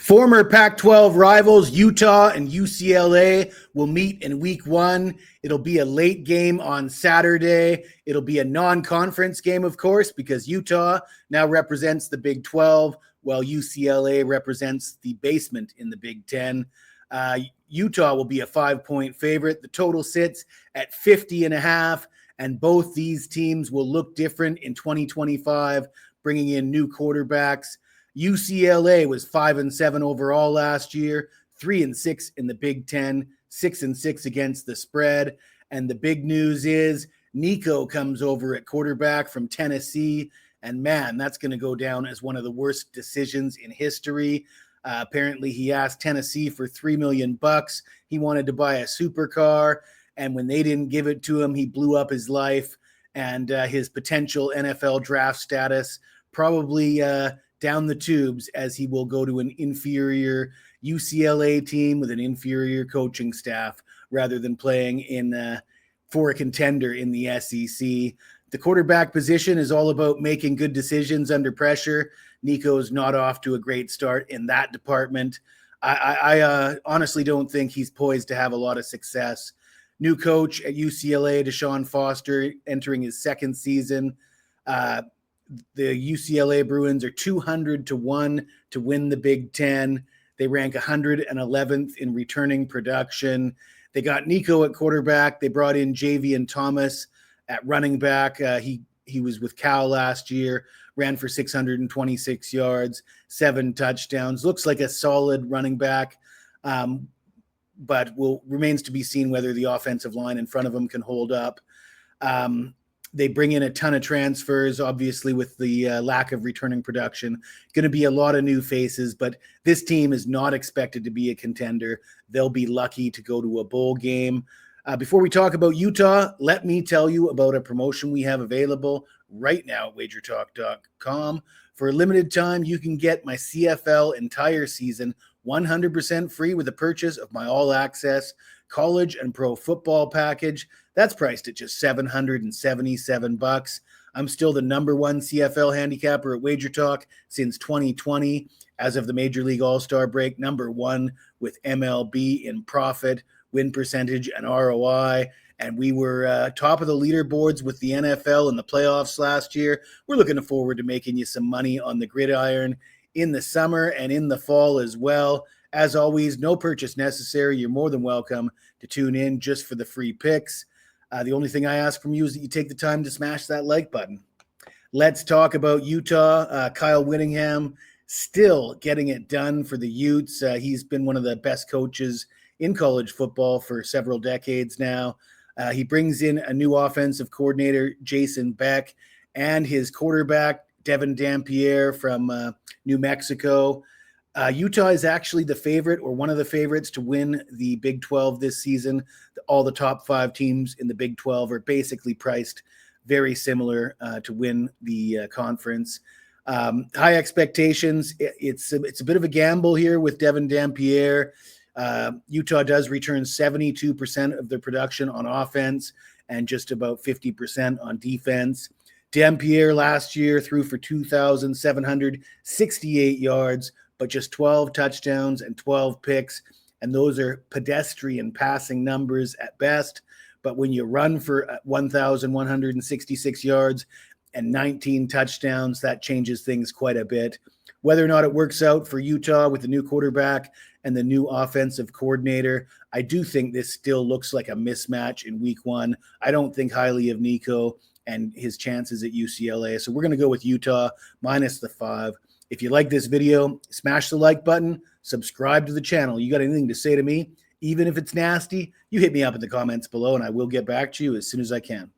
Former Pac-12 rivals Utah and UCLA will meet in week one. It'll be a late game on Saturday. It'll be a non-conference game, of course, because Utah now represents the Big 12, while UCLA represents the basement in the Big 10. Utah will be a 5-point favorite. The total sits at 50.5, and both these teams will look different in 2025, bringing in new quarterbacks. UCLA was 5-7 overall last year, 3-6 in the Big 10, 6-6 against the spread. And the big news is Nico comes over at quarterback from Tennessee. And man, that's going to go down as one of the worst decisions in history. Apparently, he asked Tennessee for $3 million. He wanted to buy a supercar. And when they didn't give it to him, he blew up his life and his potential NFL draft status probably down the tubes, as he will go to an inferior UCLA team with an inferior coaching staff rather than playing in for a contender in the SEC. The quarterback position is all about making good decisions under pressure. Nico's not off to a great start in that department. I honestly don't think he's poised to have a lot of success. New coach at UCLA, Deshaun Foster, entering his second season. The UCLA Bruins are 200-1 to win the Big 10. They rank 111th in returning production. They got Nico at quarterback. They brought in Javian Thomas at running back. He was with Cal last year, ran for 626 yards, 7 touchdowns. Looks like a solid running back, but remains to be seen whether the offensive line in front of him can hold up. They bring in a ton of transfers, obviously, with the lack of returning production. Going to be a lot of new faces, but this team is not expected to be a contender. They'll be lucky to go to a bowl game. Before we talk about Utah, let me tell you about a promotion we have available right now at wagertalk.com. For a limited time, you can get my CFL entire season 100% free with the purchase of my all-access college and pro football package. That's priced at just $777. I'm still the number one CFL handicapper at WagerTalk since 2020. As of the Major League All-Star break, number one with MLB in profit, win percentage, and ROI. And we were top of the leaderboards with the NFL in the playoffs last year. We're looking forward to making you some money on the gridiron in the summer and in the fall as well. As always, no purchase necessary. You're more than welcome to tune in just for the free picks. The only thing I ask from you is that you take the time to smash that like button. Let's talk about Utah. Kyle Whittingham still getting it done for the Utes. He's been one of the best coaches in college football for several decades now. He brings in a new offensive coordinator, Jason Beck, and his quarterback, Devin Dampierre from New Mexico. Utah is actually the favorite, or one of the favorites, to win the Big 12 this season. All the top 5 teams in the Big 12 are basically priced very similar to win the conference. High expectations. It's a bit of a gamble here with Devin Dampierre. Utah does return 72% of their production on offense and just about 50% on defense. Dampierre last year threw for 2,768 yards, but just 12 touchdowns and 12 picks. And those are pedestrian passing numbers at best. But when you run for 1,166 yards and 19 touchdowns, that changes things quite a bit. Whether or not it works out for Utah with the new quarterback and the new offensive coordinator, I do think this still looks like a mismatch in week one. I don't think highly of Nico and his chances at UCLA. So we're going to go with Utah minus the 5. If you like this video, smash the like button, subscribe to the channel. You got anything to say to me, even if it's nasty, you hit me up in the comments below and I will get back to you as soon as I can.